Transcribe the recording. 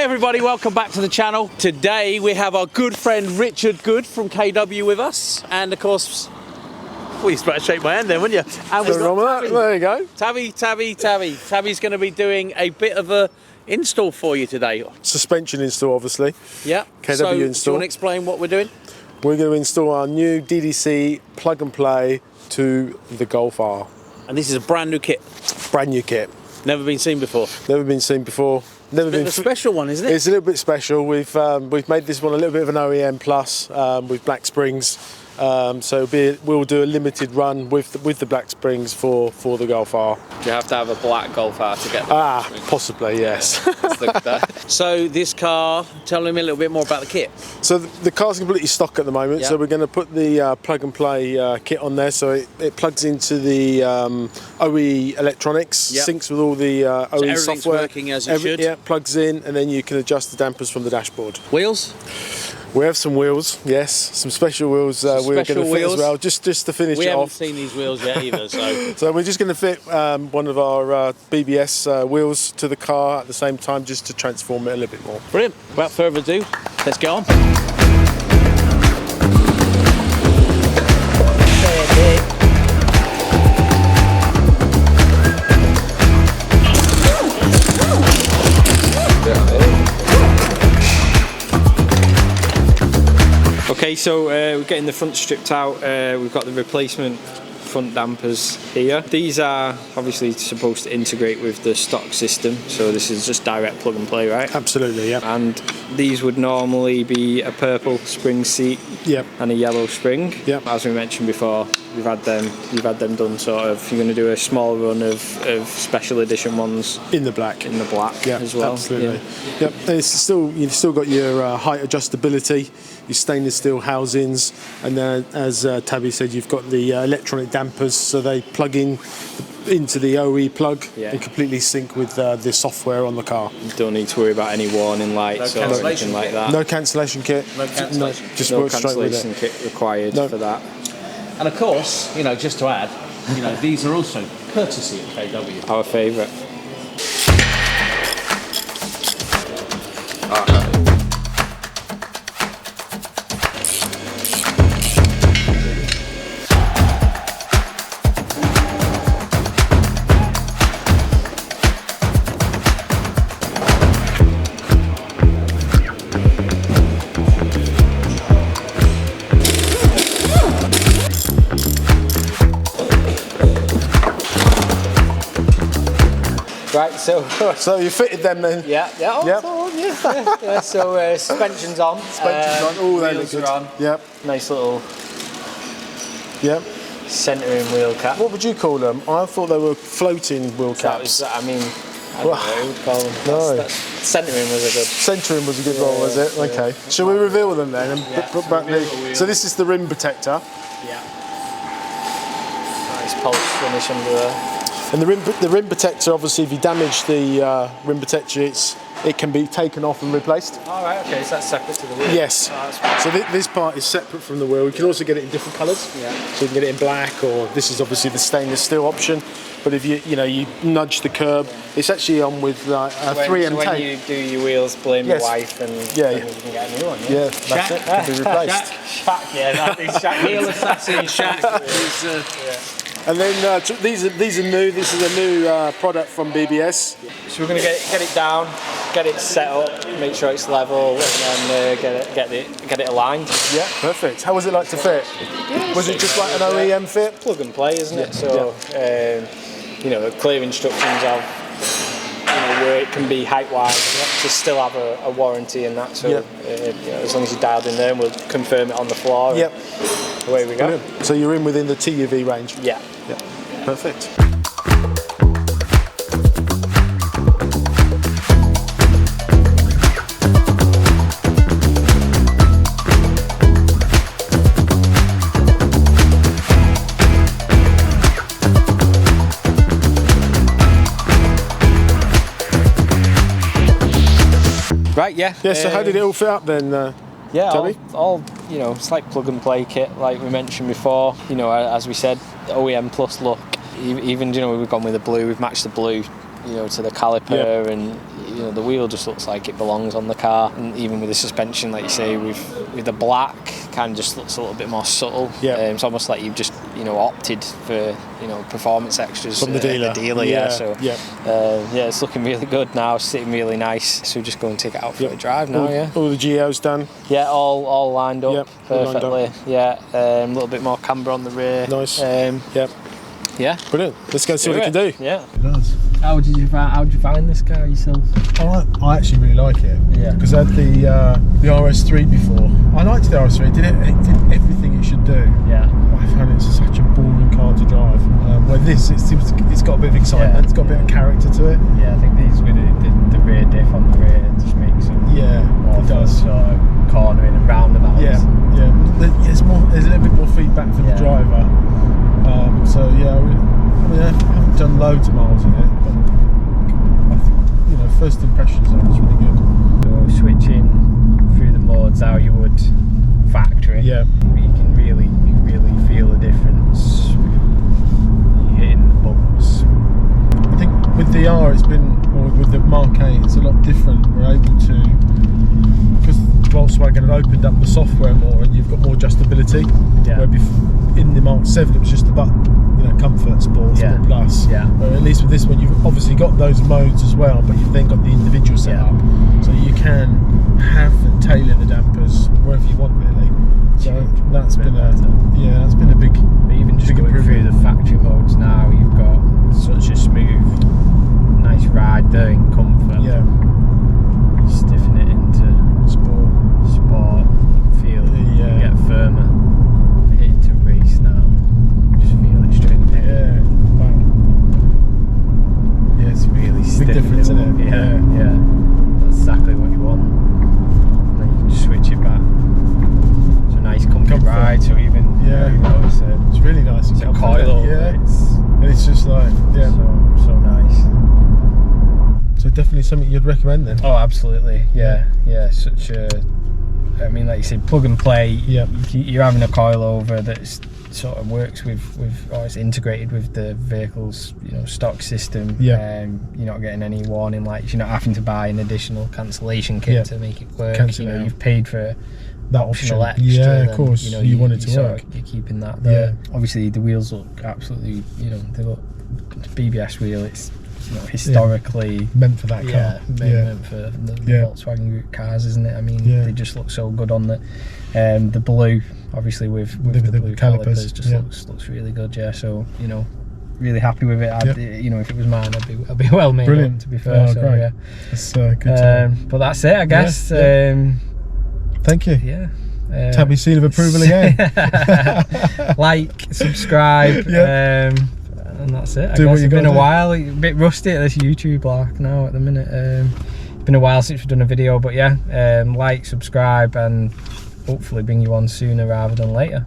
everybody, welcome back to the channel. Today we have our good friend Richard Good from KW with us, and of course, well, you better shake my hand then, wouldn't you? And we've got Tabby. There you go. Tabby. Tabby's going to be doing a bit of a install for you today. Suspension install, obviously. Yeah. KW so, install. Do you want to explain what we're doing? We're going to install our new DDC plug and play to the Golf R. And this is a brand new kit. Brand new kit. Never been seen before. Never been seen before. Never been. It's a special one, isn't it? It's a little bit special. We've made this one a little bit of an OEM plus with black springs. So we'll do a limited run with the black springs for the Golf R. Do you have to have a black Golf R to get the Possibly, yes. Let's look at that. So this car, tell me a little bit more about the kit. So the car's completely stock at the moment. Yep. So we're going to put the plug and play kit on there. So it plugs into the OE electronics, Yep. syncs with all the OE everything's software. working as it should. Yeah, plugs in, and then you can adjust the dampers from the dashboard. Wheels? We have some wheels, yes, some special wheels we're going to fit as well, just to finish We it haven't off. seen these wheels yet either, so. So we're just going to fit one of our BBS wheels to the car at the same time, just to transform it a little bit more. Brilliant. Without further ado, let's get on. Okay, so we're getting the front stripped out. We've got the replacement front dampers here. These are obviously supposed to integrate with the stock system, so this is just direct plug and play, right? Absolutely, yeah. And these would normally be a purple spring seat Yep. and a yellow spring. Yep. As we mentioned before, you've had them done sort of. You're going to do a small run of special edition ones In the black. in the black Yeah, as well. absolutely. Yeah. Yep. And you've still got your height adjustability, your stainless steel housings, and then as Tabby said, you've got the electronic dampers, so they plug in into the OE plug and completely sync with the software on the car. You don't need to worry about any warning lights or anything like that. No cancellation kit. No cancellation. Just No work straight with cancellation it. kit required for that. And of course, just to add, these are also courtesy of KW. Our favourite. Right, So you fitted them then? yeah. So suspension's on. Suspension's on. Oh, they look wheels good. are on. Yep. Nice little Yep. centering wheel cap. What would you call them? I thought they were floating wheel That caps. was, I don't know what you'd call them. No. Centering was a good. Centering was a good one, was it? Okay. Shall we reveal them then and put back the? So this is the rim protector, Yeah. Nice polish finish under there. and the rim protector. Obviously, if you damage the rim protector, it can be taken off and replaced. All right. Okay. So that's separate to the wheel. Yes. Oh, that's fine. So this part is separate from the wheel. You can also get it in different colours. Yeah. So you can get it in black, or this is obviously the stainless steel option. But if you nudge the curb, it's actually on with a 3M so when tape. you do your wheels, blame Yes. your wife, and Yeah, then yeah. you can get a new one. Yeah, that's it. Can be replaced. Shaq, yeah, that is Shaq. Wheel assassin Shaq. And then these are new. This is a new product from BBS. So we're going to get it down, get it set up, make sure it's level, and then get it aligned. Yeah, perfect. How was it like to fit? Was it just like an OEM fit? Plug and play, isn't it? So clear instructions of where it can be height wise to still have a warranty and that. So as long as you're dialed in there, we'll confirm it on the floor. Yep. And away we go. Brilliant. So you're in within the TUV range. Yeah. Yeah. Perfect. Right. Yeah. Yeah. So how did it all fit up then? Yeah, Tommy? all it's like plug and play kit, like we mentioned before. As we said, OEM plus look. Even we've gone with the blue. We've matched the blue you know, to the caliper, and you know, the wheel just looks like it belongs on the car. And even with the suspension, like you say, with the black, kind of just looks a little bit more subtle. It's almost like you've just, you know, opted for, you know, performance extras from the dealer. Yeah. So it's looking really good now, sitting really nice. So we're just going to take it out for a drive now. All the geos done. Yeah, all lined up perfectly. Lined up. Yeah, a little bit more camber on the rear. Nice. Yeah. Brilliant. Let's go see what it can do. Yeah. It does. How did you find this car yourself? I actually really like it. Yeah. Because I had the RS3 before. I liked the RS3. It did everything it should do. Yeah. I found it such a boring car to drive. Where this, it's got a bit of excitement. Yeah. It's got a bit of character to it. Yeah, I think these with the rear diff on the rear just makes it more it does. sort of cornering and roundabouts. There's a little bit more feedback for the driver. I haven't done loads of miles in it, but I think, you know, first impressions are it's really good. So switching through the modes how you would factory. Yeah. You can really feel the difference. You're hitting the bumps. I think with the R, or with the Mark 8, it's a lot different. We're able to, because Volkswagen have opened up the software more, and you've got more adjustability. Yeah. Where in the Mark 7 it was just about, you know, comfort, sport, sport plus. Yeah. Where at least with this one, you've obviously got those modes as well, but you've then got the individual setup, so you can have and tailor the dampers wherever you want, really. So that's been a big. Even just going through the factory modes now, you've got such a smooth, nice ride there in comfort. Yeah. Stiffen it into sport. You can feel it. You get firmer. Hitting to race now. Just feel it straight there. Yeah. Wow. Yeah, it's really stiff. Big difference, isn't it? Yeah. That's exactly what you want. And then you can just switch it back. It's a nice comfy ride. So even it's really nice. It's a coil over. It's just like so nice. So definitely something you'd recommend then. Oh, absolutely. Yeah. Such a, I mean, like you said, plug and play. Yeah. You're having a coilover that sort of works with, or it's integrated with the vehicle's, you know, stock system. Yeah. You're not getting any warning lights. You're not having to buy an additional cancellation kit to make it work. Cancel you know, out. you've paid for that optional extra. Yeah, of course. You know, you want it to work. You're keeping that there. Yeah. Obviously, the wheels look absolutely. You know, they look BBS wheel. It's, you know, historically meant for that car. Meant for the Volkswagen Group cars, isn't it? I mean, they just look so good on the blue. Obviously, with the blue calipers, just looks really good. Yeah, so you know, really happy with it. You know, if it was mine, I'd be well made. Brilliant. To be fair, so great. yeah, that's good. but that's it, I guess. Thank you. Yeah. Tabby seal of approval again. Like, subscribe. And that's it. I guess it's been a while. A bit rusty at this YouTube lark now at the minute. It's been a while since we've done a video, but like, subscribe, and hopefully bring you on sooner rather than later.